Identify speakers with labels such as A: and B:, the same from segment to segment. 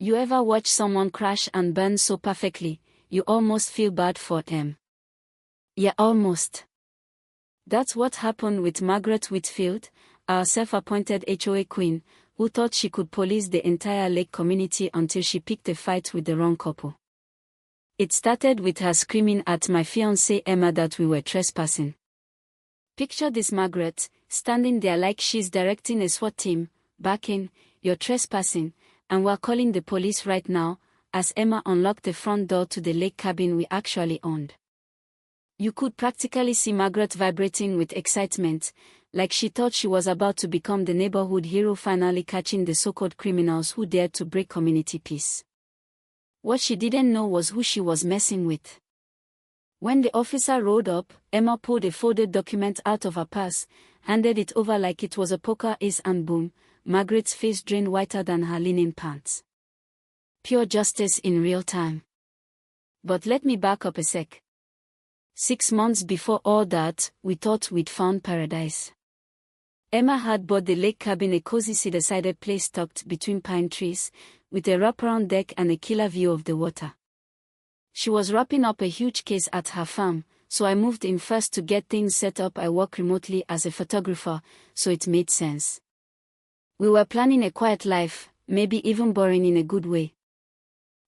A: You ever watch someone crash and burn so perfectly, you almost feel bad for them? Yeah, almost. That's what happened with Margaret Whitfield, our self-appointed HOA queen, who thought she could police the entire lake community until she picked a fight with the wrong couple. It started with her screaming at my fiancé Emma that we were trespassing. Picture this: Margaret, standing there like she's directing a SWAT team, barking, "You're trespassing, and we're calling the police right now," as Emma unlocked the front door to the lake cabin we actually owned. You could practically see Margaret vibrating with excitement, like she thought she was about to become the neighborhood hero, finally catching the so-called criminals who dared to break community peace. What she didn't know was who she was messing with. When the officer rode up, Emma pulled a folded document out of her purse, handed it over like it was a poker ace, and boom, Margaret's face drained whiter than her linen pants. Pure justice in real time. But let me back up a sec. 6 months before all that, we thought we'd found paradise. Emma had bought the lake cabin, a cozy cedar-sided place tucked between pine trees, with a wraparound deck and a killer view of the water. She was wrapping up a huge case at her farm, so I moved in first to get things set up. I work remotely as a photographer, so it made sense. We were planning a quiet life, maybe even boring in a good way.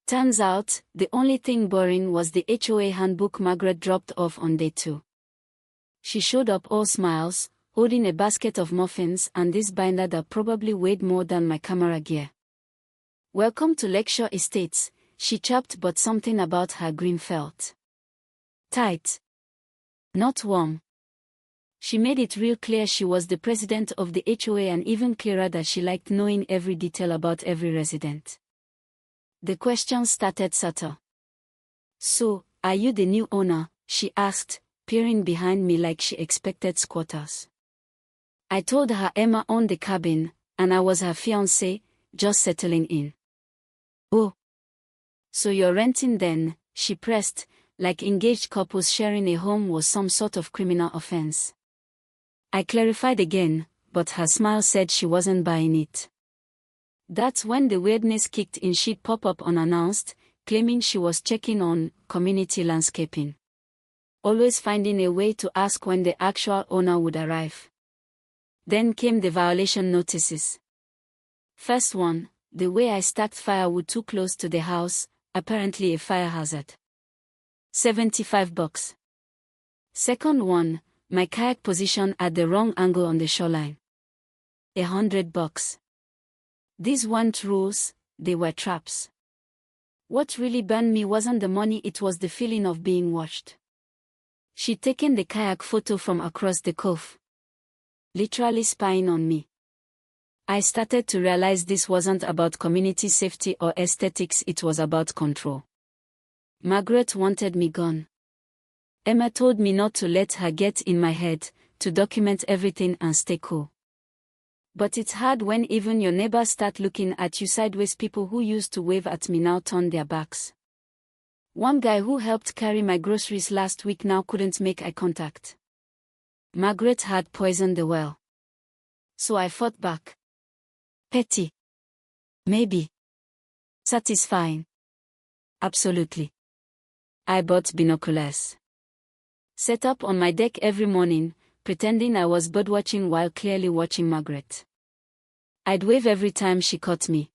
A: Turns out, the only thing boring was the HOA handbook Margaret dropped off on day 2. She showed up all smiles, holding a basket of muffins and this binder that probably weighed more than my camera gear. "Welcome to Lakeshore Estates," she chirped, but something about her green felt tight, not warm. She made it real clear she was the president of the HOA, and even clearer that she liked knowing every detail about every resident. The questions started subtle. "So, are you the new owner?" she asked, peering behind me like she expected squatters. I told her Emma owned the cabin, and I was her fiancé, just settling in. "Oh. So you're renting then?" she pressed, like engaged couples sharing a home was some sort of criminal offense. I clarified again, but her smile said she wasn't buying it. That's when the weirdness kicked in. She'd pop up unannounced, claiming she was checking on community landscaping. Always finding a way to ask when the actual owner would arrive. Then came the violation notices. First one, the way I stacked firewood too close to the house, apparently a fire hazard. $75. Second one, my kayak position at the wrong angle on the shoreline. $100. These weren't rules, they were traps. What really burned me wasn't the money, it was the feeling of being watched. She'd taken the kayak photo from across the cove, literally spying on me. I started to realize this wasn't about community safety or aesthetics, it was about control. Margaret wanted me gone. Emma told me not to let her get in my head, to document everything and stay cool. But it's hard when even your neighbors start looking at you sideways. People who used to wave at me now turned their backs. One guy who helped carry my groceries last week now couldn't make eye contact. Margaret had poisoned the well. So I fought back. Petty. Maybe. Satisfying. Absolutely. I bought binoculars. Set up on my deck every morning, pretending I was birdwatching while clearly watching Margaret. I'd wave every time she caught me.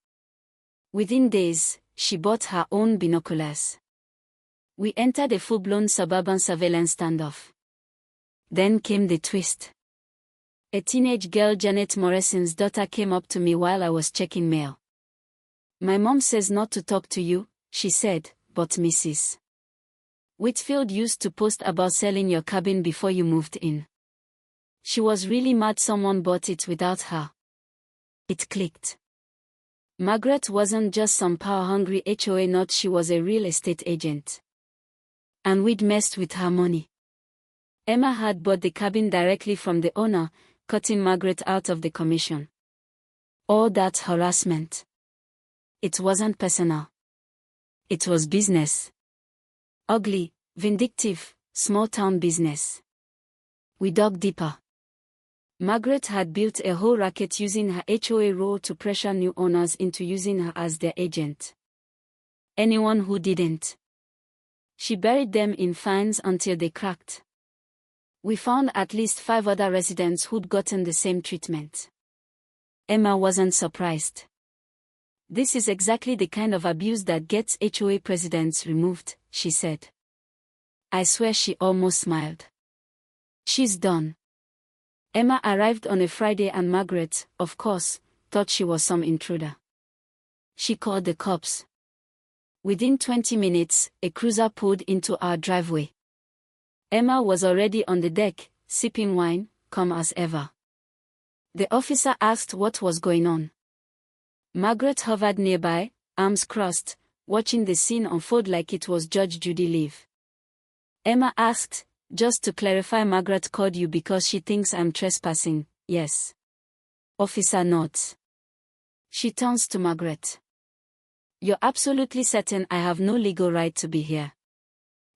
A: Within days, she bought her own binoculars. We entered a full-blown suburban surveillance standoff. Then came the twist. A teenage girl, Janet Morrison's daughter, came up to me while I was checking mail. "My mom says not to talk to you," she said, "but Mrs. Whitfield used to post about selling your cabin before you moved in. She was really mad someone bought it without her." It clicked. Margaret wasn't just some power-hungry HOA nut, she was a real estate agent. And we'd messed with her money. Emma had bought the cabin directly from the owner, cutting Margaret out of the commission. All that harassment. It wasn't personal. It was business. Ugly, vindictive, small-town business. We dug deeper. Margaret had built a whole racket using her HOA role to pressure new owners into using her as their agent. Anyone who didn't, she buried them in fines until they cracked. We found at least 5 other residents who'd gotten the same treatment. Emma wasn't surprised. This is exactly the kind of abuse that gets HOA presidents removed, she said. I swear she almost smiled. She's done. Emma arrived on a Friday and Margaret, of course, thought she was some intruder. She called the cops. Within 20 minutes, a cruiser pulled into our driveway. Emma was already on the deck, sipping wine, calm as ever. The officer asked what was going on. Margaret hovered nearby, arms crossed, watching the scene unfold like it was Judge Judy Leave. Emma asked, just to clarify, Margaret called you because she thinks I'm trespassing, yes? Officer nods. She turns to Margaret. You're absolutely certain I have no legal right to be here?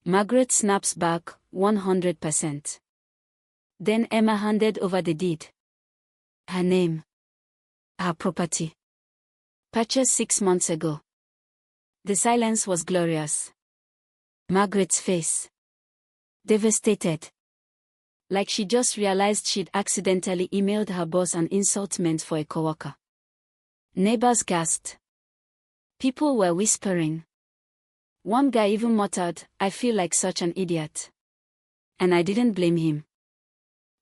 A: Margaret snaps back, 100%. Then Emma handed over the deed. Her name. Her property. Purchased 6 months ago. The silence was glorious. Margaret's face. Devastated. Like she just realized she'd accidentally emailed her boss an insult meant for a coworker. Neighbors gasped. People were whispering. One guy even muttered, I feel like such an idiot. And I didn't blame him.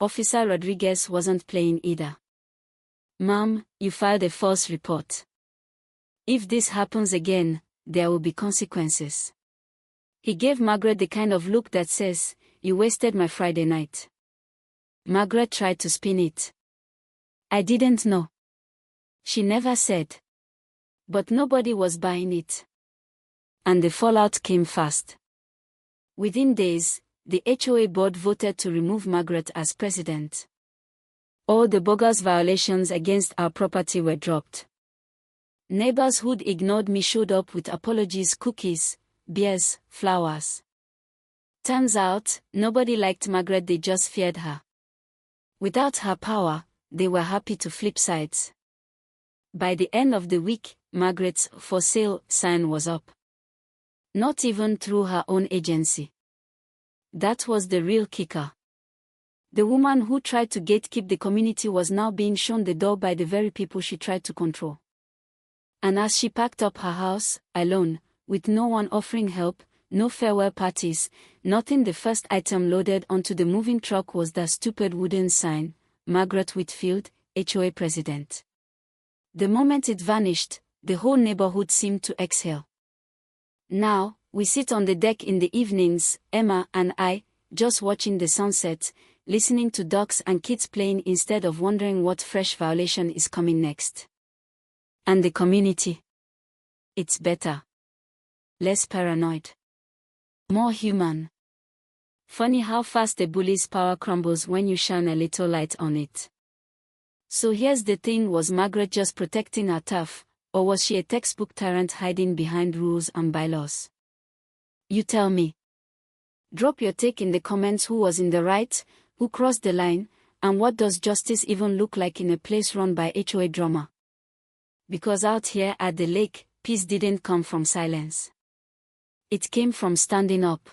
A: Officer Rodriguez wasn't playing either. Ma'am, you filed a false report. If this happens again, there will be consequences. He gave Margaret the kind of look that says, you wasted my Friday night. Margaret tried to spin it. I didn't know. She never said. But nobody was buying it. And the fallout came fast. Within days, the HOA board voted to remove Margaret as president. All the bogus violations against our property were dropped. Neighbors who'd ignored me showed up with apologies, cookies, beers, flowers. Turns out, nobody liked Margaret, they just feared her. Without her power, they were happy to flip sides. By the end of the week, Margaret's for sale sign was up. Not even through her own agency. That was the real kicker. The woman who tried to gatekeep the community was now being shown the door by the very people she tried to control. And as she packed up her house, alone, with no one offering help, no farewell parties, nothing, the first item loaded onto the moving truck was that stupid wooden sign, Margaret Whitfield, HOA president. The moment it vanished, the whole neighborhood seemed to exhale. Now, we sit on the deck in the evenings, Emma and I, just watching the sunset, listening to ducks and kids playing instead of wondering what fresh violation is coming next. And the community? It's better. Less paranoid. More human. Funny how fast a bully's power crumbles when you shine a little light on it. So here's the thing, was Margaret just protecting her turf, or was she a textbook tyrant hiding behind rules and bylaws? You tell me. Drop your take in the comments. Who was in the right, who crossed the line, and what does justice even look like in a place run by HOA drama? Because out here at the lake, peace didn't come from silence. It came from standing up.